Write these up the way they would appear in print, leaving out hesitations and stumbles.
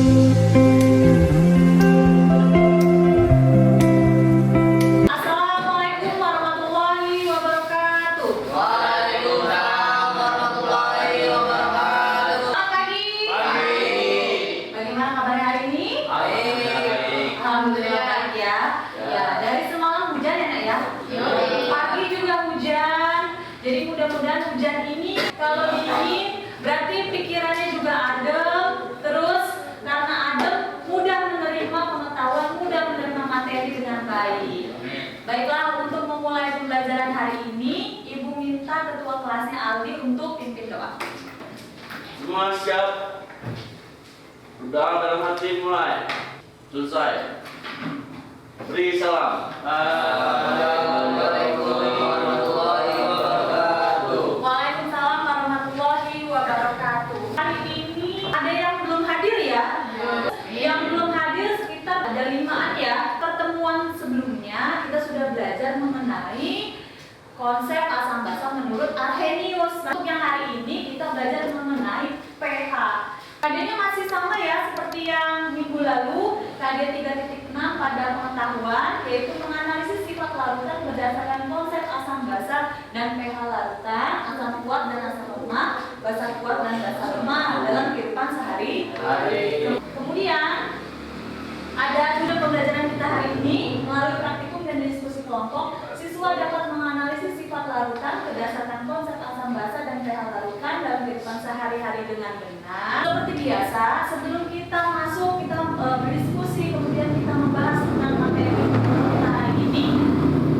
Assalamualaikum warahmatullahi wabarakatuh. Waalaikumsalam warahmatullahi wabarakatuh. Selamat pagi. Bagaimana kabarnya hari ini? Baik. Alhamdulillah baik ya. Ya, dari semalam hujan ya Nak ya? Pagi juga hujan. Jadi mudah-mudahan hujan ini kalau dingin berarti pikirannya juga adem. Terus karena adem mudah menerima pengetahuan, mudah menerima materi dengan baik. Baiklah, untuk memulai pembelajaran hari ini, Ibu minta ketua kelasnya Aldi untuk pimpin doa. Semua siap? Berdoa dalam hati mulai. Selesai. Beri salam. Assalamualaikum warahmatullahi wabarakatuh. Waalaikumsalam warahmatullahi wabarakatuh. Hari ini ada yang belum hadir ya? Yang belum hadir sekitar ada 5-an ya. Pertemuan sebelumnya kita sudah belajar mengenai konsep asam basa menurut Arrhenius. Untuk yang hari ini kita belajar mengenai pH. KD-nya masih sama ya seperti yang minggu lalu. KD 3.6 pada pengetahuan yaitu menganalisis sifat larutan berdasarkan konsep asam basa dan pH larutan, asam kuat dan asam lemah, basa kuat dan basa lemah dalam kehidupan sehari-hari. Kemudian ada juga pembelajaran kita hari ini melalui praktikum dan diskusi kelompok. Siswa dapat menganalisis sifat larutan berdasarkan konsep asam basa dan pH larutan dalam kehidupan sehari-hari dengan benar. Seperti biasa, sebelum kita masuk, kita berdiskusi, kemudian kita membahas tentang materi kita hari ini.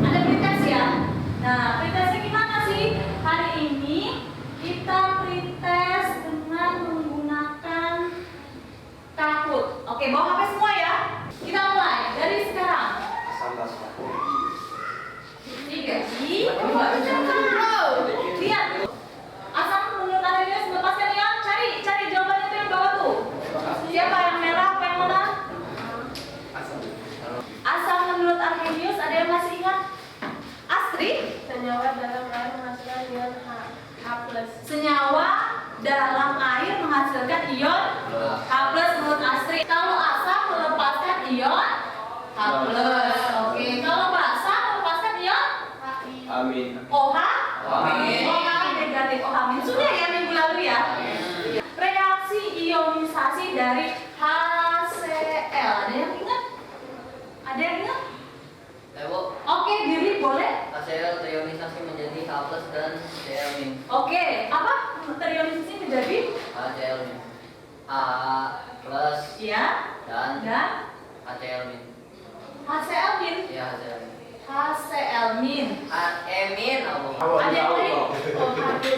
Ada pretest ya. Nah, pretestnya gimana sih? Hari ini kita pretest dengan menggunakan Kahoot. Oke, bawa HP semua ya. Kita mulai dari sekarang. Lihat. Asam menurut Arrhenius melepaskan ion. Cari jawabannya itu yang bawah tuh. Siapa yang merah? Apa yang mana? Asam menurut Arrhenius ada yang masih ingat? Astrid? Senyawa dalam air menghasilkan ion H+. Senyawa dalam air menghasilkan ion H+ menurut Astrid. Kalau asam melepaskan ion H+. Oke, kalau basa melepaskan ion Amin. OH? Amin. OH negatif OH amin. Sudah ya minggu lalu ya. Reaksi ionisasi dari HCl. Ada yang ingat? Ada yang ingat? Ewo, Oke, diri boleh. hasil terionisasi menjadi H+ dan Cl-. Oke, apa? Terionisasi menjadi HCl. A+ ya dan dan HCl. HCl min. Ya, HCl. HCl min. Emin Allah. Ada yang tadi?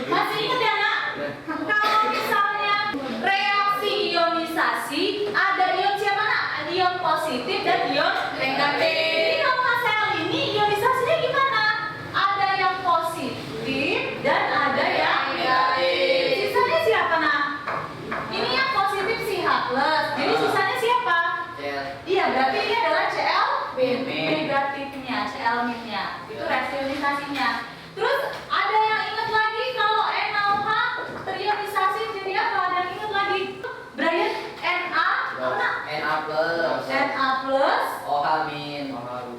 Masih ingat ya nak? Kalau misalnya reaksi ionisasi ada ion siapa nak? Ion positif dan ion negatif. Jadi kalau HCl ini ionisasinya gimana? Ada yang positif dan ada yang negatif. Sisanya siapa nak? Ini yang positif si H+. Jadi sisanya siapa? Cl. Iya, berarti ini adalah Cl Min. negatifnya, Cl minnya. Itu reaksi ionisasinya. Terus ada yang ingat lagi kalau NaOH terionisasi jadi apa? Ada yang ingat lagi? Brian, Na, apa? Na plus. OH min.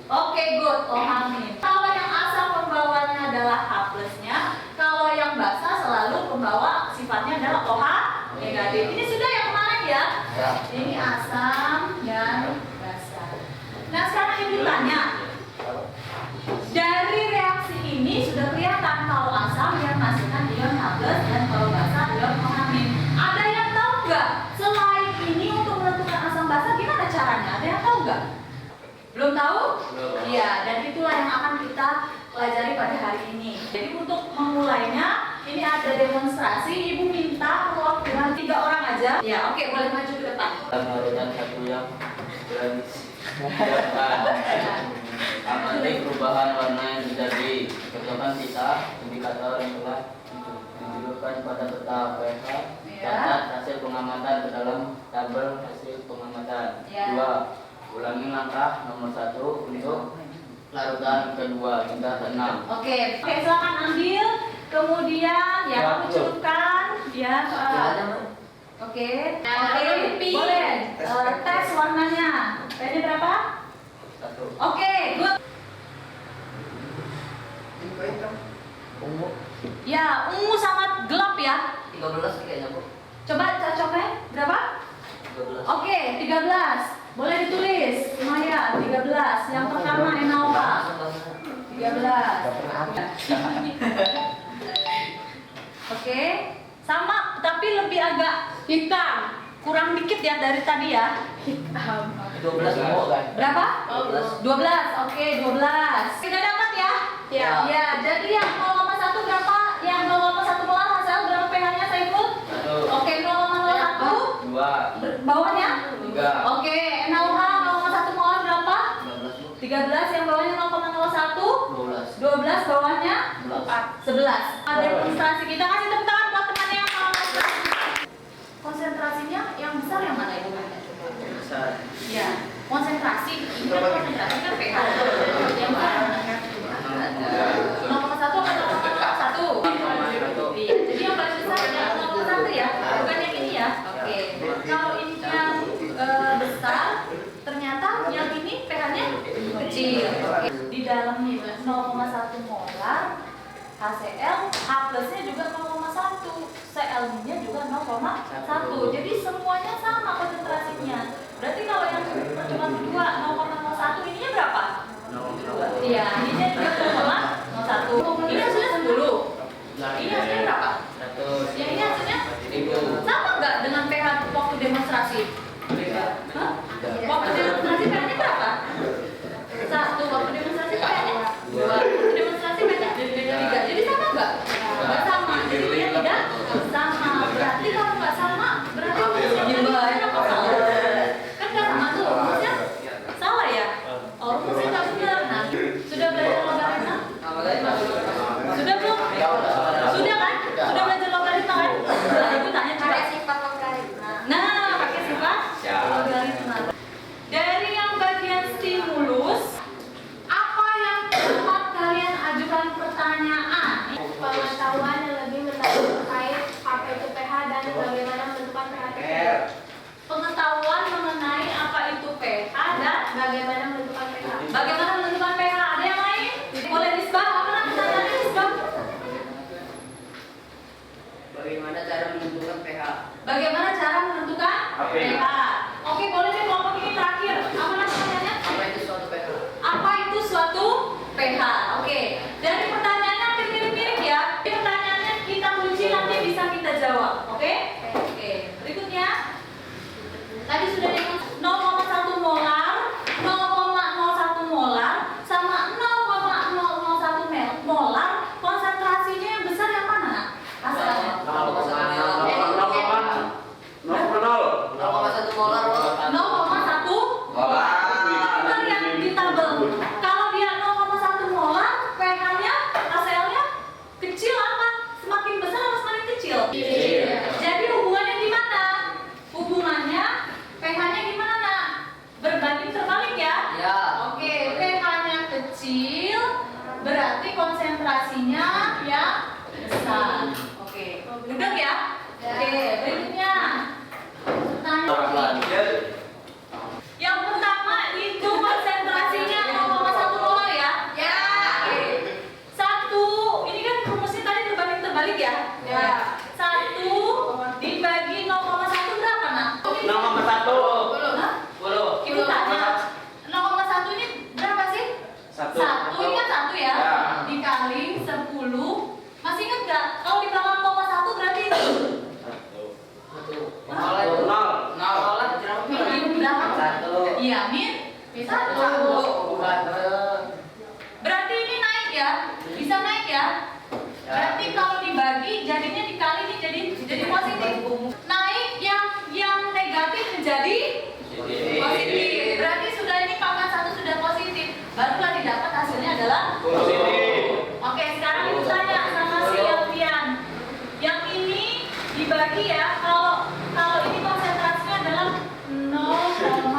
Oke, good. OH min. Kalau yang asam pembawanya adalah H plusnya, kalau yang basa selalu pembawa sifatnya adalah OH negatif. Ini sudah yang kemarin ya. Ya. Ini asam dan basa. Nah, sekarang ibu tanya. Dari reaksi ini sudah kelihatan kalau asam dia menghasilkan ion H+ dan kalau basa ion OH min. Ada yang tahu nggak? Selain ini untuk menentukan asam basa gimana caranya? Ada yang tahu nggak? Belum tahu? Belum. Iya, dan itulah yang akan kita pelajari pada hari ini. Jadi untuk memulainya, ini ada demonstrasi. Ibu minta perwakilan 3 orang aja. Ya, oke, boleh maju ke depan. Dan satu yang amati perubahan warna yang terjadi. Contohkan kita indikator yang telah ditunjukkan pada peta pH. Ya. Catat hasil pengamatan ke dalam tabel hasil pengamatan. Ya. 2. Ulangi langkah nomor 1 untuk larutan kedua hingga ke-6. Oke, silakan ambil. Kemudian ya kamu celupkan ya. Oke. Boleh. Oke, 13. Boleh ditulis. Maya, 13. Yang pertama Enawa. 13. Oke. Sama tapi lebih agak hitam. Kurang dikit ya dari tadi ya. 12 semua kan? Berapa? 12. 12. Oke, 12. Kita dapat ya? Ya. Ya, jadi yang 0,1 berapa? Yang 0,1 molar hasil berapa pH-nya Saiful? 1, Oke, 0,01. 2, Bawahnya? 3, Oke, NaOH 0,1 molar berapa? 12. 13, yang bawahnya 0,01. 12. 12, bawahnya 11. 11. Ada demonstrasi, kita kasih tepuk tangan buat temannya yang mau konsentrasinya yang besar yang mana ibu? besar. Ya, konsentrasi. Ini kan konsentrasi kan pH. Yang besar yang mana? 0,1 atau 0,1? 0,1. Iya, jadi yang paling besar yang 0,1 ya, bukan yang ini ya. Oke. Kalau ini yang besar, ternyata yang ini pH-nya kecil. Oke. Di dalam 0,1 molar HCl, H plusnya juga 0,1, Cl-nya juga 0,1. Jadi semuanya sama konsentrasinya. Berarti kalau yang percobaan kedua 0,01, ininya berapa? 0,2. Iya, ininya juga 0,01. Ini hasilnya 10. Ini hasilnya berapa? 100. Yang ini hasilnya 1000. sama nggak dengan pH waktu demonstrasi? Hah? Waktu demonstrasi pH-nya berapa? 1. Waktu demonstrasi pH-nya 2. Waktu demonstrasi pH-nya 3. Jadi sama nggak? Nggak sama. Jadi dia tidak sama. Berarti kalau nggak sama, berarti rumusnya apa salah? Kan nggak sama tuh. Rumusnya salah ya? Oh, rumusnya nggak benar. Nah, sudah belajar logaritma? Sudah belum? Sudah kan? Sudah belajar logaritma kan? Nah, ibu tanya Pakai juga. sifat logaritma. Nah, pakai sifat logaritma. Dari yang bagian stimulus, apa yang tempat kalian ajukan pertanyaan? Pengetahuan yang lebih mendalam terkait apa itu pH dan bagaimana menentukan pH tersebut. Pengetahuan mengenai apa itu pH dan Bagaimana menentukan pH? bagaimana menentukan pH. Ada yang lain? Boleh Misbah? Apa nama pertanyaannya Misbah? Bagaimana cara menentukan pH? Bagaimana cara menentukan pH? Oke, boleh deh kelompok ini terakhir. Apa nama pertanyaannya? Apa itu suatu pH? Apa itu suatu pH? Oke. Dari pertanyaannya hampir mirip-mirip ya. Ini pertanyaannya kita kunci nanti bisa kita jawab. Oke? Oke. Berikutnya. Tadi sudah dengan 0,1 molar, 0,01 molar, sama 0,001 molar. Konsentrasinya yang besar yang mana, Nak? Hasilnya? 0,1 molar. 0,1 molar yang di tabel. Kalau dia 0,1 molar, pH-nya, HCl-nya kecil apa? Semakin besar atau semakin kecil? Jadi hubungannya gimana? Hubungannya pH-nya gimana, Nak? Berbanding terbalik ya? Ya. Oke, pH-nya kecil, berarti konsentrasinya yang besar. Oke, mudah ya? Oke, berikutnya. Pertanyaan. Yang pertama itu konsentrasinya 0,1 molar ya? Ya. Oke. 1, ini kan rumusnya tadi berbanding terbalik ya? Ya. 1 dibagi 0,1 berapa, Nak? 0,1. Hah? 10. Ibu tanya. 0,1 ini berapa sih? 1. 1 ini kan 1 ya? Ya. Dikali 10. Masih ingat nggak? Kalau di belakang 0,1 berarti ini. 1. 0. Di belakang. 1. Iya, Min. 1. Berarti ini naik ya? Bisa naik ya? Berarti kalau dibagi jadinya dikali nih jadi positif. Naik yang negatif menjadi positif. Berarti sudah ini pangkat 1 sudah positif. Barulah didapat hasilnya adalah Oke, sekarang ibu tanya sama si Alfian. Yang ini dibagi ya. Kalau ini konsentrasinya adalah 0,01.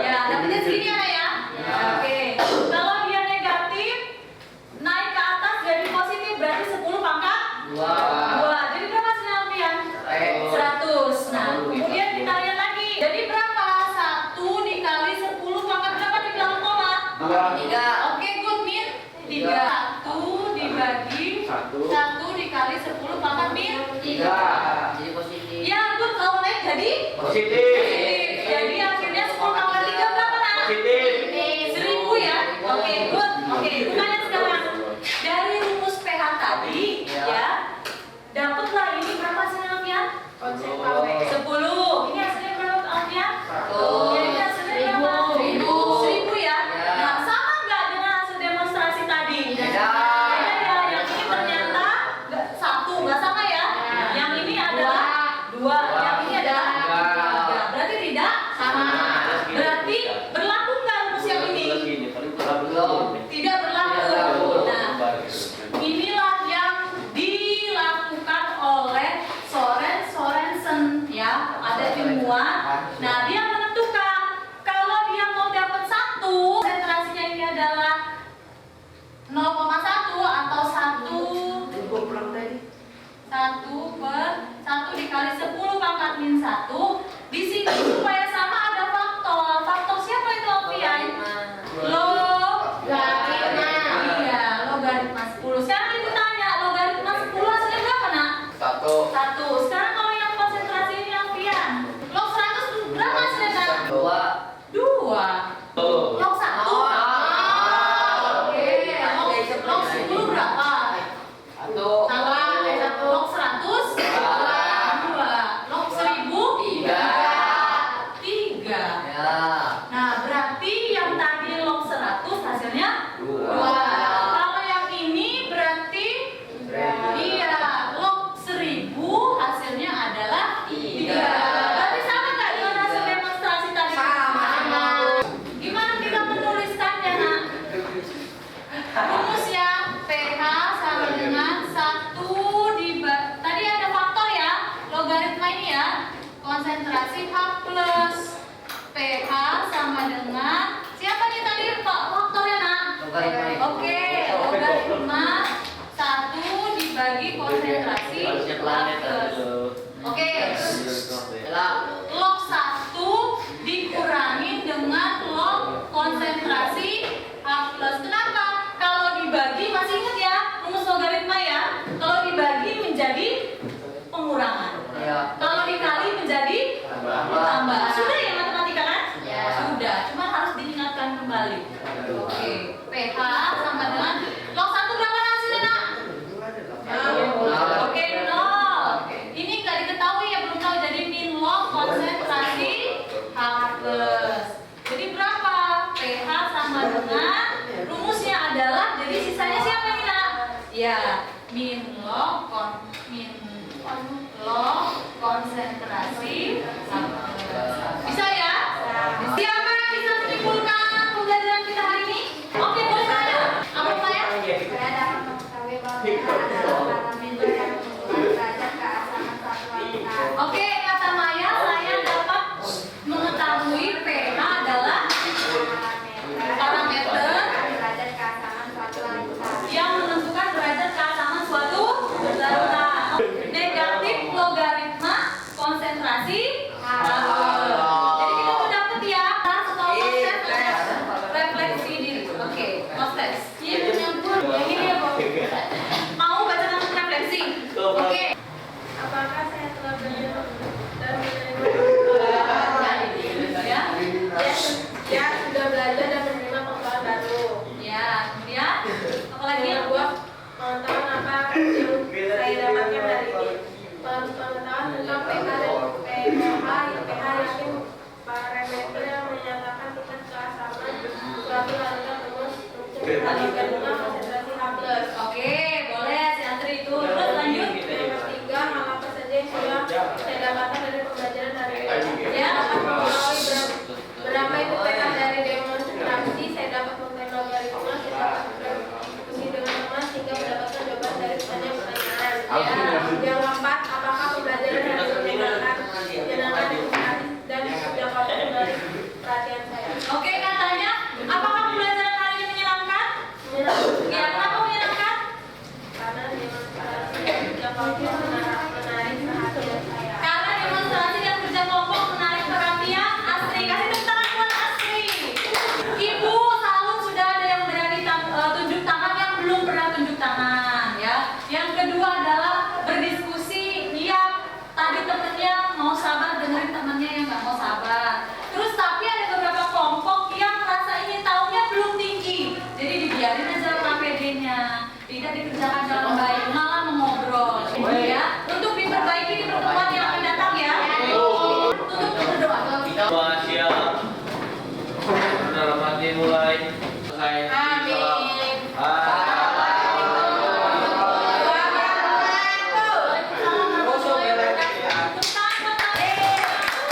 Ya, dapetnya segini ya? Oke. Kalau dia negatif naik ke atas jadi positif berarti 10 pangkat 2. Jadi berapa hasilnya Alfian? 100. Nah, kemudian kita lihat lagi. Jadi berapa? 1 dikali 10 pangkat berapa di belakang koma? 3. Oke, good, Min. 3. 1 dibagi 1 dikali 10 pangkat Min 3. Jadi Positif. Jadi akhirnya 10 pangkat 3 berapa nak? Positif. 1000 ya. Oke, good. Oke, lumayan sekarang. Dari rumus pH tadi ya, dapatlah ini berapa hasilnya Alfian? Konsep 10. Ini hasilnya berapa Alfian? Ya, ini hasilnya berapa? 1000 ya. Nah, sama nggak dengan hasil demonstrasi tadi? Beda ya. Yang ini ternyata nggak sama ya. Yang ini adalah 2. Yang ini adalah 3. Berarti tidak sama. Berarti berlaku nggak rumus yang ini? Tidak berlaku. Nah, inilah yang dilakukan oleh Sorensen ya. Ada ilmuwan. Nah, dia menentukan kalau dia mau dapat 1, konsentrasinya ini adalah 0,1 atau 1 dikali 10 pangkat min 1. Di sini supaya sama ada faktor. Faktor siapa itu Alfian? Logaritma. Iya, logaritma 10. Sekarang ibu tanya, logaritma 10 hasilnya berapa nak? 1. Sekarang kalau yang konsentrasi ini Alfian, log 100 berapa hasilnya nak? 2. Log 1. Oke. Log 10 berapa? 1. Salah. Log 100? 2. Log 1000? 3. Nah, berarti yang tadi log 100 hasilnya 2. Kalau yang ini berarti iya, log 1000 hasilnya adalah 3. Berarti sama nggak dengan hasil demonstrasi tadi? Sama. Gimana kita menuliskannya, nak? Rumusnya pH sama dengan 1 tadi ada faktor ya, logaritma ini ya. Konsentrasi H plus pH sama dengan siapa nih tadi faktornya nak? Oke, logaritma 1 dibagi konsentrasi H plus. Oke, log 1 dikurangi dengan log konsentrasi H plus. Kenapa? Kalau dibagi, masih ingat ya rumus logaritma ya? Kalau dibagi menjadi pengurangan. Kalau dikali menjadi tambah. Sudah ya matematika kan? Sudah, cuma harus diingatkan kembali. Oke, pH sama dengan log 1 berapa hasilnya nak? Oke, 0. Ini nggak diketahui ya, belum tahu. Jadi min log konsentrasi H plus. Jadi berapa? pH sama dengan rumusnya adalah, jadi sisanya siapa ini nak? Ya, min log konsentrasi H plus. Bisa ya? Siapa yang bisa menyimpulkan pembelajaran kita hari ini? Oke, boleh saya. Apa saya? Saya dapat mengetahui bahwa pH adalah parameter yang menentukan derajat keasaman suatu angka. Oke, kata Maya, saya dapat mengetahui pH adalah parameter derajat keasaman suatu angka. yang menentukan derajat keasaman suatu zat. Negatif logaritma konsentrasi H plus. Jadi kita udah dapet ya setelah proses refleksi diri. Oke, proses. Yang ini ya, Bu. Mau baca langsung refleksi? Oke. Apakah saya telah belajar dan menerima Ya. ya sudah belajar dan menerima pengetahuan baru. Ya, kemudian apa lagi? Buat pengetahuan apa yang saya dapatkan hari ini. Pengetahuan tentang pH dan pH yakin parameter yang menyatakan tingkat keasaman suatu angka rumus logaritma konsentrasi H plus. Oke, boleh si Antri itu. Terus lanjut. Yang ketiga, hal apa saja yang sudah saya dapatkan dari pembelajaran hari ini. Ya. Dapat mengetahui berapa itu pH dari demonstrasi. Saya dapat mengetahui logaritma. Saya dapat berdiskusi dengan teman sehingga mendapatkan jawaban dari pertanyaan. Ya. Yang keempat, apakah pembelajaran hari ini menyenangkan dan dapat menarik perhatian saya? Oke, katanya apakah pembelajaran hari ini menyenangkan? Menyenangkan. Ya, kenapa menyenangkan? Karena demonstrasi dapat menarik perhatian saya. Karena demonstrasi dan kerja kelompok menarik perhatian Astri. Kasih tepuk tangan buat Astri. tidak dikerjakan dengan baik, malah mengobrol. Ya, untuk diperbaiki di pertemuan yang akan datang ya. Tutup berdoa. Kita siap. Dalam hati mulai selesai.